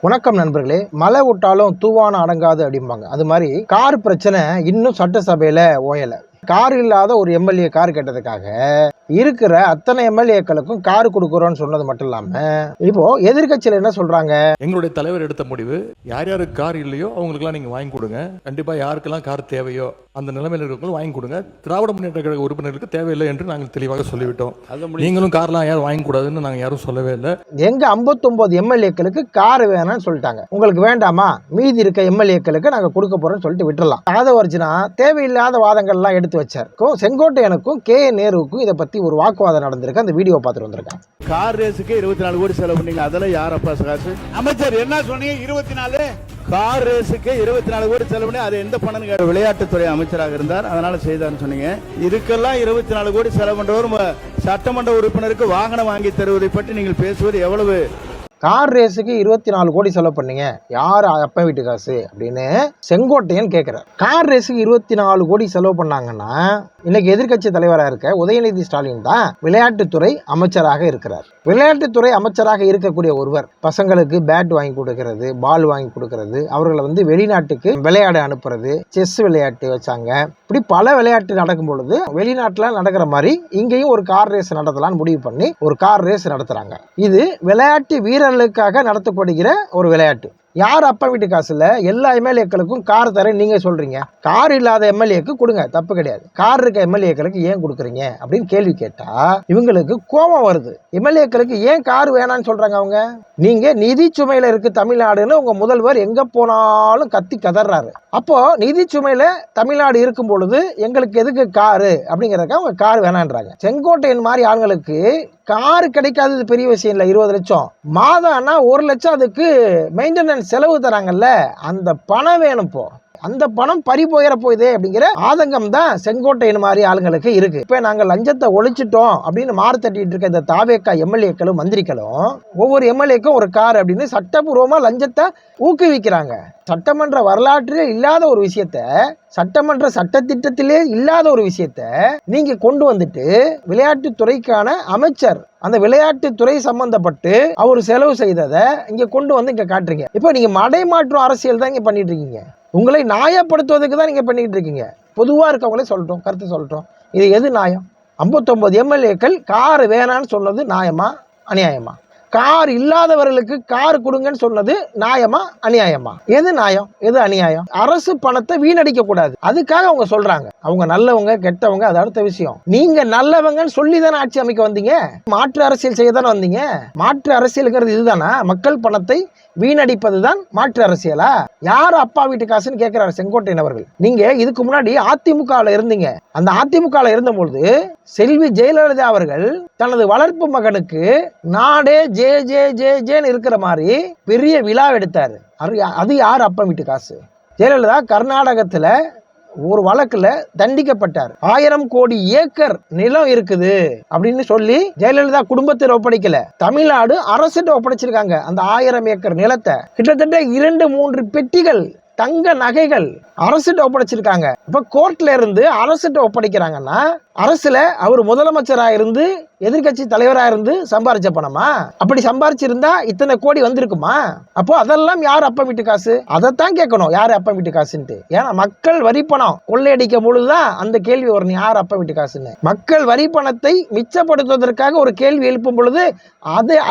வணக்கம் நண்பர்களே. மழை விட்டாலும் தூவான அடங்காது அப்படிம்பாங்க. அது மாதிரி கார் பிரச்சனை இன்னும் சட்டசபையில ஓயல. கார் இல்லாத ஒரு எம்எல்ஏ கார் கேட்டதுக்காக இருக்கிற அத்தனை எம்எல்ஏக்களுக்கும் கார் கொடுக்குறோம்னு சொன்னது மட்டும் இல்லாம இப்போ எதிர்கட்சியில என்ன சொல்றாங்க, எங்களுடைய தலைவர் எடுத்த முடிவு யார் யாருக்கு கார் இல்லையோ அவங்களுக்குலாம் நீங்க வாங்கி கொடுங்க, கண்டிப்பா யாருக்கெல்லாம் கார் தேவையோ அந்த நிலைமையில இருக்கிறவங்க வாங்கி கொடுங்க, திராவிட முன்னேற்ற கழக உறுப்பினர்களுக்கு தேவையில்லை என்று நாங்கள் தெளிவாக சொல்லிவிட்டோம். நீங்களும் கார்லாம் யாரும் வாங்கி கூடாதுன்னு நாங்க யாரும் சொல்லவே இல்லை. எங்க 59 எம்எல்ஏக்களுக்கு கார் வேணாம்னு சொல்லிட்டாங்க. உங்களுக்கு வேண்டாமா, மீதி இருக்க எம்எல்ஏக்களுக்கு நாங்க கொடுக்க போறோம்னு சொல்லிட்டு விட்டுறலாம். ஆதவர்ஜுனா தேவையில்லாத வாதங்கள் எல்லாம் எடுத்து வச்சார். செங்கோட்டையனுக்கும் கே நேருவுக்கும் இதை பத்தி ஒரு வாக்குவாதம் நடந்திருக்கு. அந்த வீடியோ பார்த்துட்டு வந்திருக்காங்க. கார் ரேஸுக்கு 24 கோடி செலவு பண்ணீங்க, அதெல்லாம் யாரப்பா காசு? அமைச்சர் என்ன சொன்னீங்க? 24 கார் ரேஸுக்கு 24 கோடி செலவு பண்ணி அது எந்த பணம்? விளையாட்டுத்துறை அமைச்சராக இருந்தார், அதனால செய்தார்னு சொன்னீங்க. இதுக்கெல்லாம் 24 கோடி செலவு பண்றவர் சட்டமன்ற உறுப்பினருக்கு வாகனம் வாங்கி தருவதை பற்றி நீங்கள் பேசுவது எவ்வளவு? கார் ரேஸுக்கு 24 கோடி செலவு பண்ணீங்க, யார் அப்ப வீட்டு காசு அப்படின்னு செங்கோட்டையன் கேட்கிறார். கார் ரேஸுக்கு 24 கோடி செலவு பண்ணாங்கன்னா இன்னைக்கு எதிர்கட்சி தலைவராக இருக்க உதயநிதி ஸ்டாலின் தான் விளையாட்டுத்துறை அமைச்சராக இருக்கிறார். விளையாட்டுத்துறை அமைச்சராக இருக்கக்கூடிய ஒருவர் பசங்களுக்கு பேட் வாங்கி கொடுக்கறது, பால் வாங்கி கொடுக்கறது, அவர்களை வெளிநாட்டுக்கு விளையாட அனுப்புறது, செஸ் விளையாட்டு வச்சாங்க. இப்படி பல விளையாட்டு நடக்கும் பொழுது வெளிநாட்டுல நடக்கிற மாதிரி இங்கேயும் ஒரு கார் ரேஸ் நடத்தலாம்னு முடிவு பண்ணி ஒரு கார் ரேஸ் நடத்துறாங்க. இது விளையாட்டு வீரர்களுக்காக நடத்தப்படுகிற ஒரு விளையாட்டு. யார் அப்பா வீட்டு காசுல எல்லா எம்எல்ஏக்களுக்கும் கார் தரேன் நீங்க சொல்றீங்க? கார் இல்லாத எம்எல்ஏக்கு கொடுங்க, தப்பு கிடையாது. கார் இருக்க எம்எல்ஏக்களுக்கு ஏன் கொடுக்குறீங்க அப்படின்னு கேள்வி கேட்டா இவங்களுக்கு கோபம் வருது. எம்எல்ஏக்களுக்கு ஏன் கார் வேணான்னு சொல்றாங்க அவங்க? நீங்க நிதி சுமையில இருக்கு தமிழ்நாடுன்னு உங்க முதல்வர் எங்க போனாலும் கத்தி கதறாரு. அப்போ நிதி சுமையில தமிழ்நாடு இருக்கும் பொழுது எங்களுக்கு எதுக்கு காரு அப்படிங்கறதுக்கு அவங்க கார் வேணான்றாங்க. செங்கோட்டையன் மாதிரி ஆளுங்களுக்கு காரு கிடைக்காதது பெரிய விஷயம் இல்லை. 20 லட்சம் மாதம் ஆனா 1 லட்சம் அதுக்கு மெயின்டெனன்ஸ் செலவு தராங்கல்ல, அந்த பணம் வேணும். போ அந்த பணம் பறி போயிட போகுதே அப்படிங்கிற ஆதங்கம் தான் செங்கோட்டையன் மாதிரி ஆளுங்களுக்கு இருக்கு. இப்ப நாங்க லஞ்சத்தை ஒழிச்சிட்டோம் அப்படின்னு மாறு தட்டிட்டு இருக்க இந்த தாவேக்கா எம்எல்ஏக்களும் மந்திரிகளும் ஒவ்வொரு எம்எல்ஏக்கும் ஒரு கார் அப்படின்னு சட்டபூர்வமா லஞ்சத்தை ஊக்குவிக்கிறாங்க. சட்டமன்ற வரலாற்றிலே இல்லாத ஒரு விஷயத்த, சட்டமன்ற சட்டத்திட்டத்திலே இல்லாத ஒரு விஷயத்த நீங்க கொண்டு வந்துட்டு விளையாட்டுத்துறைக்கான அமைச்சர் அந்த விளையாட்டுத்துறை சம்பந்தப்பட்டு அவர் செலவு செய்ததை இங்க கொண்டு வந்து இங்க காட்டுறீங்க. இப்போ நீங்க மடைமாற்றும் அரசியல் தான் இங்க பண்ணிட்டு இருக்கீங்க. உங்களை நியாயப்படுத்துவதற்கு தான் நீங்க பண்ணிட்டு இருக்கீங்க. பொதுவா இருக்கவங்களே சொல்லட்டும், கருத்து சொல்லட்டும். இது எது நியாயம்? 59 எம்எல்ஏக்கள் கார் வேணான்னு சொன்னது நியாயமா அநியாயமா? கார் இல்லாதவர்களுக்கு கார் கொடுங்கன்னு சொன்னது நியாயமா அநியாயமா? எது நியாயம் எது அநியாயம்? அரசு பணத்தை வீணடிக்க கூடாது, அதுக்காக அவங்க சொல்றாங்க. அவங்க நல்லவங்க கெட்டவங்க அது அடுத்த விஷயம். நீங்க நல்லவங்கன்னு சொல்லி தானே ஆட்சி அமைக்க வந்தீங்க, மாற்று அரசியல் செய்ய தானே வந்தீங்க. மாற்று அரசியலுங்கிறது இதுதானா? மக்கள் பணத்தை வீணடிப்பதுதான் மாற்று அரசியலா? யார் அப்பா வீட்டு காசுன்னு கேட்கிறாரு செங்கோட்டையன் அவர்கள். நீங்க இதுக்கு முன்னாடி அதிமுகவில் இருந்தீங்க. அந்த அதிமுகவில் இருந்த பொழுது செல்வி ஜெயலலிதா அவர்கள் தனது வளர்ப்பு மகனுக்கு நாடே ஜே ஜே ஜே ஜேன்னு இருக்கிற மாதிரி பெரிய விழா எடுத்தாரு. அது யார் அப்பா வீட்டு காசு? ஜெயலலிதா கர்நாடகத்துல ஒரு வழக்குல தண்டிக்கப்பட்டார். 1000 கோடி ஏக்கர் நிலம் இருக்குது அப்படின்னு சொல்லி ஜெயலலிதா குடும்பத்தில் ஒப்படைக்கல, தமிழ்நாடு அரசிட்ட ஒப்படைச்சிருக்காங்க. அந்த 1000 ஏக்கர் நிலத்தை கிட்டத்தட்ட 2-3 பெட்டிகள் தங்க நகைகள் அரசிட்ட ஒப்படைச்சிருக்காங்க. இப்ப கோர்ட்ல இருந்து அரசிட்ட ஒப்படைக்கிறாங்கன்னா அரசுல அவர் முதலமைச்சராக இருந்து எதிர்கட்சி தலைவராக இருந்து சம்பாரிச்ச பணமா? அப்படி சம்பாரிச்சிருந்தா இத்தனை கோடி வந்திருக்குமா? அப்போ அதெல்லாம் யார் அப்பா வீட்டு காசு? அதைத்தான் கேட்கணும், யாரு அப்பா வீட்டு காசுன்ட்டு. ஏன்னா மக்கள் வரி பணம் கொள்ளையடிக்கும் பொழுதுதான் அந்த கேள்வி வரும், யார் அப்பா வீட்டு காசுன்னு. மக்கள் வரி பணத்தை மிச்சப்படுத்துவதற்காக ஒரு கேள்வி எழுப்பும் பொழுது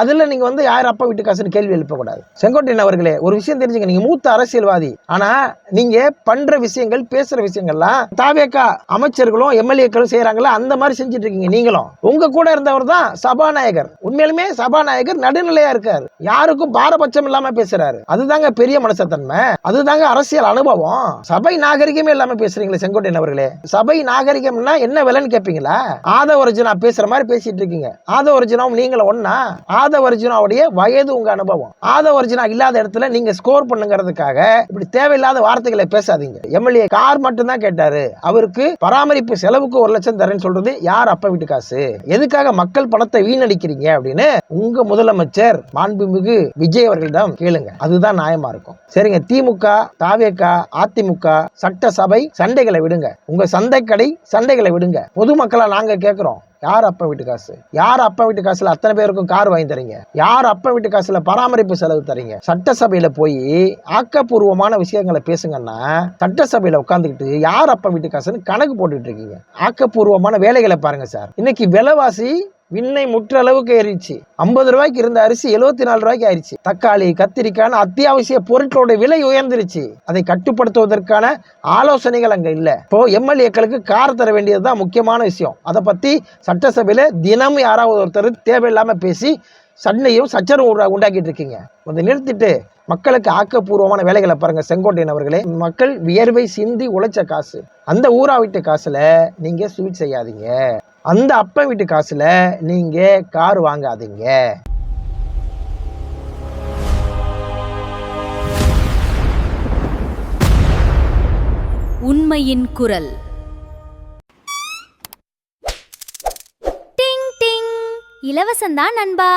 அதுல நீங்க யார் அப்பா வீட்டு காசுன்னு கேள்வி எழுப்பக்கூடாது. செங்கோட்டையன் அவர்களே, ஒரு விஷயம் தெரிஞ்சுங்க, நீங்க மூத்த அரசியல்வாதி. ஆனா நீங்க பண்ற விஷயங்கள், பேசுற விஷயங்கள்லாம் தாவேக்கா அமைச்சர்களும் எம்எல்ஏக்களும் செய்யறாங்களா அந்த மாதிரி செஞ்சுட்டு இருக்கீங்க. நீங்களும் உங்க கூட இருந்தவர் தான் சபாநாயகர். உண்மையிலுமே சபாநாயகர் நடுநிலையா இருக்காரு, யாருக்கும் பாரபட்சம் இல்லாம பேசுறாரு. அதுதாங்க பெரிய மனுஷத்தன்மை, அதுதாங்க அரசியல் அனுபவம். சபை நாகரிகமே இல்லாம பேசுறீங்களே செங்கோட்டையன் அவர்களே. சபை நாகரிகம்னா என்ன விலைன்னு கேட்பீங்களா? ஆதவர்ஜுனா பேசுற மாதிரி பேசிட்டு இருக்கீங்க. ஆதவர்ஜுனாவும் நீங்களும் ஒன்னா? ஆதவர்ஜுனாவுடைய வயது உங்க அனுபவம். ஆதவர்ஜுனா இல்லாத இடத்துல நீங்க ஸ்கோர் பண்ணுங்கிறதுக்காக இப்படி தேவையில்லாத வார்த்தைகளை பேசாதீங்க. எம்எல்ஏ கார் மட்டும் தான் கேட்டாரு, அவருக்கு பராமரிப்பு செலவுக்கு 1 லட்சம் தரேன்னு சொல்றது யார் அப்பா வீட்டு காசு? எதுக்காக மக்கள் பணத்தை வீணடிக்கிறீங்க அப்படின்னு உங்க முதலமைச்சர் மாண்புமிகு விஜய் அவர்களிடம் கேளுங்க, அதுதான் நியாயமா இருக்கும். சரிங்க, திமுக, தாவேகா, அதிமுக சட்டசபை சண்டைகளை விடுங்க, உங்க சந்தைக்கடை சண்டைகளை விடுங்க. பொதுமக்களா நாங்க கேட்கிறோம், யார் அப்பா வீட்டு காசு? யார் அப்பா வீட்டு காசுல அத்தனை பேருக்கும் கார் வாங்கி தரீங்க? யார் அப்பா வீட்டு காசுல பராமரிப்பு செலவு தரீங்க? சட்டசபையில போய் ஆக்கப்பூர்வமான விஷயங்களை பேசுங்கன்னா சட்டசபையில உட்காந்துக்கிட்டு யார் அப்பா வீட்டு காசுன்னு கணக்கு போட்டுட்டு இருக்கீங்க. ஆக்கப்பூர்வமான வேலைகளை பாருங்க சார். இன்னைக்கு விலைவாசி விண்ணை முற்ற அளவுக்கு ஏறிச்சு. 50 ரூபாய்க்கு இருந்த அரிசி 74 ரூபாய்க்கு ஆயிடுச்சு. தக்காளி, கத்திரிக்கான அத்தியாவசிய பொருட்களோட விலை உயர்ந்துருச்சு. அதை கட்டுப்படுத்துவதற்கான ஆலோசனைகள் அங்க இல்ல. இப்போ எம்எல்ஏக்களுக்கு கார் தர வேண்டியதுதான் முக்கியமான விஷயம். அதை பத்தி சட்டசபையில தினமும் யாராவது ஒருத்தர் தேவையில்லாம பேசி சண்டையும் சச்சரவும் உண்டாக்கிட்டு இருக்கீங்க. அதை நிறுத்திட்டு மக்களுக்கு ஆக்கப்பூர்வமான வேலைகளை பாருங்க. செங்கோட்டையன் அவர்களே, மக்கள் வியர்வை சிந்தி உழைச்ச காசு. அந்த ஊரா வீட்டு காசுல நீங்க ஸ்வீட் செய்யாதீங்க. அந்த அப்பா வீட்டு காசுல நீங்க கார் வாங்காதீங்க. உண்மையின் குரல். டிங் டிங், இலவசம்தான் நண்பா.